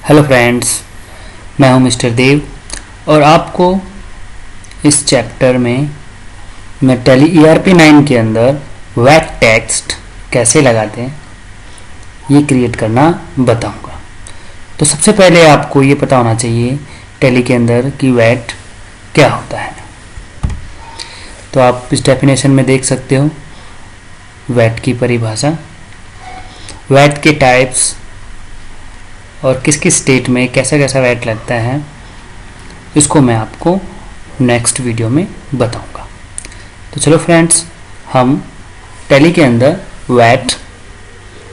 Hello friends, मैं हूं mister देव और आपको इस चैप्टर में मैं टैली ERP 9 के अंदर वैट टेक्स्ट कैसे लगाते हैं ये क्रिएट करना बताऊंगा। तो सबसे पहले आपको ये पता होना चाहिए टैली के अंदर कि वैट क्या होता है। तो आप इस डेफिनेशन में देख सकते हो वैट की परिभाषा, वैट के टाइप्स और किस किस स्टेट में कैसा कैसा वैट लगता है, इसको मैं आपको नेक्स्ट वीडियो में बताऊंगा। तो चलो फ्रेंड्स, हम टैली के अंदर वैट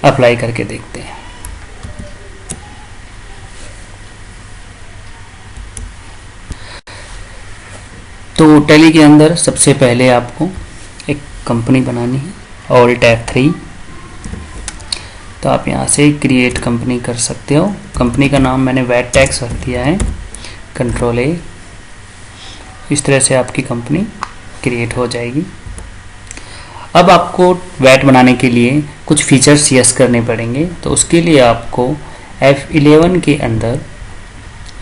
अप्लाई करके देखते हैं। तो टैली के अंदर सबसे पहले आपको एक कंपनी बनानी है, ऑल्ट F3। तो आप यहाँ से क्रिएट कंपनी कर सकते हो। कंपनी का नाम मैंने वैट टैक्स रख दिया है, कंट्रोल A। इस तरह से आपकी कंपनी क्रिएट हो जाएगी। अब आपको वैट बनाने के लिए कुछ फीचर्स यस करने पड़ेंगे। तो उसके लिए आपको F11 के अंदर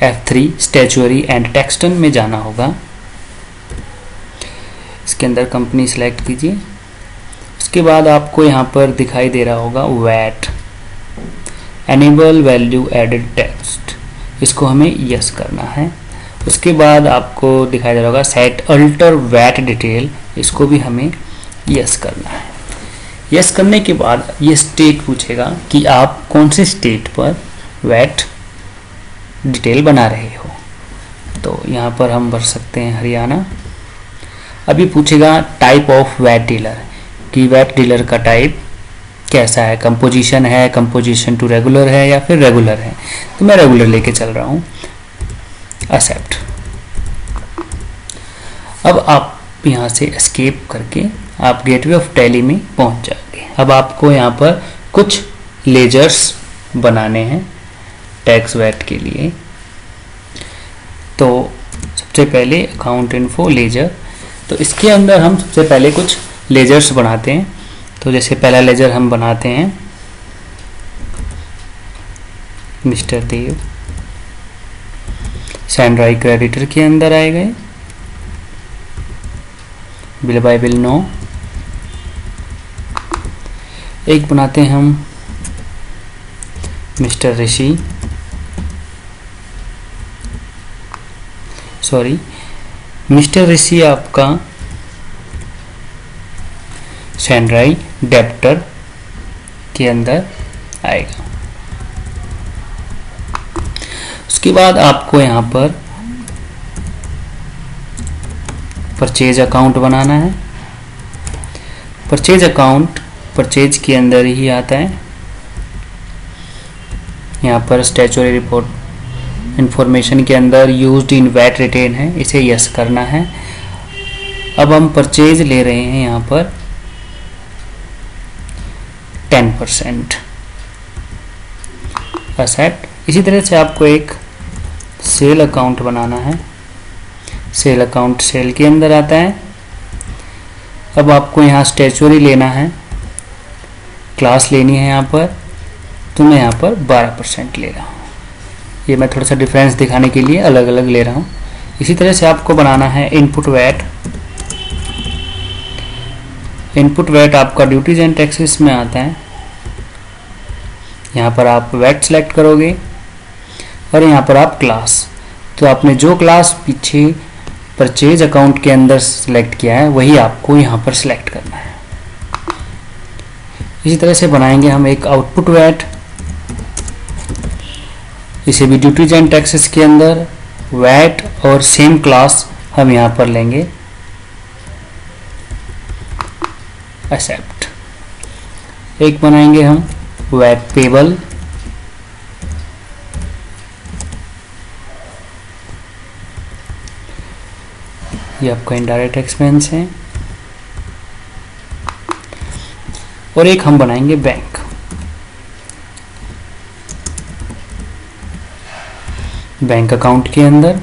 F3 स्टैच्यूरी एंड टेक्सटन में जाना होगा। इसके अंदर कंपनी सेलेक्ट कीजिए। उसके बाद आपको यहाँ पर दिखाई दे रहा होगा VAT enable value added text, इसको हमें यस करना है। उसके बाद आपको दिखाई दे रहा होगा सेट अल्टर वैट डिटेल, इसको भी हमें यस करना है। यस करने के बाद ये स्टेट पूछेगा कि आप कौन से स्टेट पर वैट डिटेल बना रहे हो। तो यहाँ पर हम भर सकते हैं हरियाणा। अभी पूछेगा टाइप ऑफ वैट डीलर, कि वैट डीलर का टाइप कैसा है, कंपोजिशन है, कंपोजिशन टू रेगुलर है या फिर रेगुलर है। तो मैं रेगुलर लेके चल रहा हूँ, एक्सेप्ट। अब आप यहाँ से एस्केप करके आप गेटवे ऑफ टैली में पहुँच जाओगे। अब आपको यहाँ पर कुछ लेजर्स बनाने हैं टैक्स वैट के लिए। तो सबसे पहले अकाउंट इन्फो लेजर, तो इसके अंदर हम सबसे पहले कुछ लेजर्स बनाते हैं। तो जैसे पहला लेजर हम बनाते हैं मिस्टर देव, सैंड्राई क्रेडिटर के अंदर आए गए, बिल बाय बिल नो। एक बनाते हैं हम मिस्टर ऋषि, सॉरी मिस्टर ऋषि आपका सैंड्राई डेप्टर के अंदर आएगा। उसके बाद आपको यहाँ पर परचेज अकाउंट बनाना है। परचेज अकाउंट परचेज के अंदर ही आता है। यहाँ पर स्टैच्यूरी रिपोर्ट इंफॉर्मेशन के अंदर यूज्ड इन वैट रिटेन है, इसे यस करना है। अब हम परचेज ले रहे हैं यहाँ पर 10% एक्सेप्ट। इसी तरह से आपको एक सेल अकाउंट बनाना है। सेल अकाउंट सेल के अंदर आता है। अब आपको यहाँ स्टैच्यूरी लेना है, क्लास लेनी है यहाँ पर, तो मैं यहाँ पर 12% ले रहा हूँ। ये मैं थोड़ा सा डिफरेंस दिखाने के लिए अलग अलग ले रहा हूँ। इसी तरह से आपको बनाना है इनपुट वैट। इनपुट वैट आपका ड्यूटीज एंड टैक्सेस में आता है। यहाँ पर आप वैट सेलेक्ट करोगे और यहाँ पर आप क्लास, तो आपने जो क्लास पीछे परचेज अकाउंट के अंदर सेलेक्ट किया है वही आपको यहाँ पर सेलेक्ट करना है। इसी तरह से बनाएंगे हम एक आउटपुट वैट, इसे भी ड्यूटीज एंड टैक्सेस के अंदर वैट और सेम क्लास हम यहाँ पर लेंगे, एक्सेप्ट। एक बनाएंगे हम वैट पेबल, ये आपका इनडायरेक्ट एक्सपेंस है। और एक हम बनाएंगे बैंक। बैंक अकाउंट के अंदर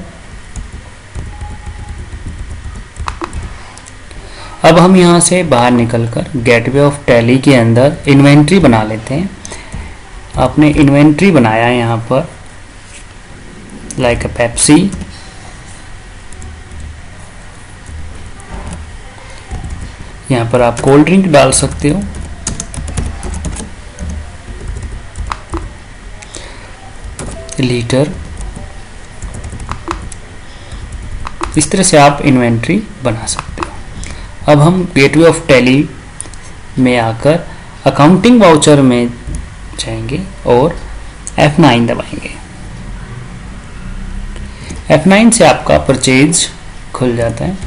अब हम यहाँ से बाहर निकलकर गेटवे ऑफ टैली के अंदर इन्वेंट्री बना लेते हैं। आपने इन्वेंट्री बनाया है यहाँ पर, लाइक अ पेप्सी, यहाँ पर आप कोल्ड ड्रिंक डाल सकते हो। लीटर, इस तरह से आप इन्वेंट्री बना सकते हो। अब हम गेटवे ऑफ टैली में आकर अकाउंटिंग वाउचर में जाएंगे और F9 दबाएंगे। F9 से आपका परचेज खुल जाता है।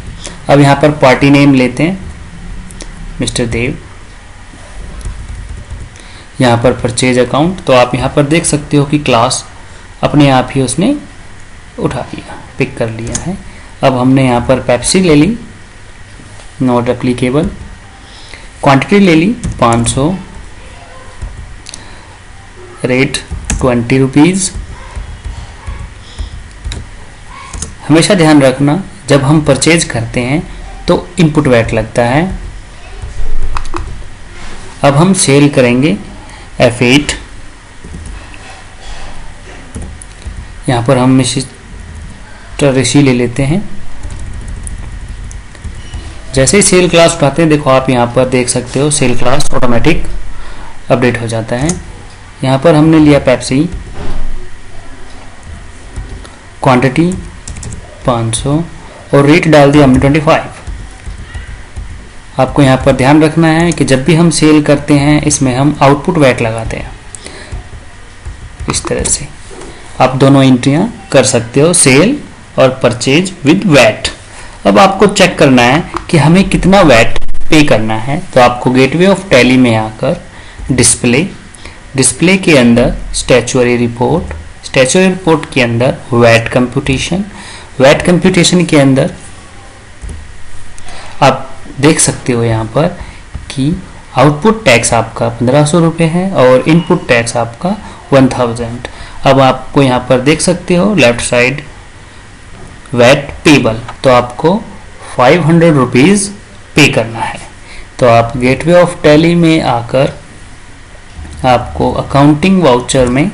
अब यहाँ पर पार्टी नेम लेते हैं मिस्टर देव, यहाँ पर परचेज अकाउंट, तो आप यहाँ पर देख सकते हो कि क्लास अपने आप ही उसने उठा लिया, पिक कर लिया है। अब हमने यहाँ पर पेप्सी ले ली, नॉट एप्लीकेबल। क्वांटिटी ले ली 500, रेट 20 रुपीज़। हमेशा ध्यान रखना जब हम परचेज करते हैं तो इनपुट वैट लगता है। अब हम सेल करेंगे F8, यहाँ पर हम मिस्टर ऋषि ले लेते हैं। जैसे ही सेल क्लास उठाते हैं, देखो आप यहाँ पर देख सकते हो सेल क्लास ऑटोमेटिक अपडेट हो जाता है। यहाँ पर हमने लिया पेप्सी, क्वांटिटी 500 और रेट डाल दिया हमने 25। आपको यहाँ पर ध्यान रखना है कि जब भी हम सेल करते हैं इसमें हम आउटपुट वैट लगाते हैं। इस तरह से आप दोनों एंट्रियां कर सकते हो, सेल और परचेज विद वैट। अब आपको चेक करना है कि हमें कितना वैट पे करना है, तो आपको गेटवे ऑफ टैली में आकर डिस्प्ले के अंदर स्टैच्यूअरी रिपोर्ट, स्टैच्यूअरी रिपोर्ट के अंदर वैट कंप्यूटेशन के अंदर आप देख सकते हो यहाँ पर कि आउटपुट टैक्स आपका 1500 रुपये है और इनपुट टैक्स आपका 1000। अब आपको यहाँ पर देख सकते हो लेफ्ट साइड वैट पेबल, तो आपको 500 रुपीज़ पे करना है। तो आप गेटवे ऑफ टैली में आकर आपको अकाउंटिंग वाउचर में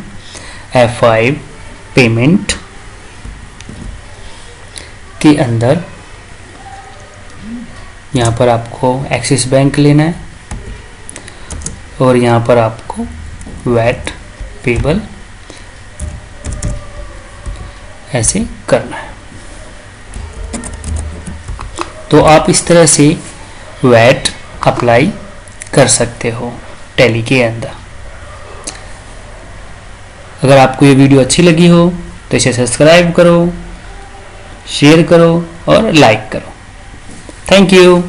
F5 पेमेंट के अंदर यहाँ पर आपको एक्सिस बैंक लेना है और यहाँ पर आपको वैट पेबल ऐसे करना है। तो आप इस तरह से वैट अप्लाई कर सकते हो टैली के अंदर। अगर आपको ये वीडियो अच्छी लगी हो तो इसे सब्सक्राइब करो, शेयर करो और लाइक करो। Thank you.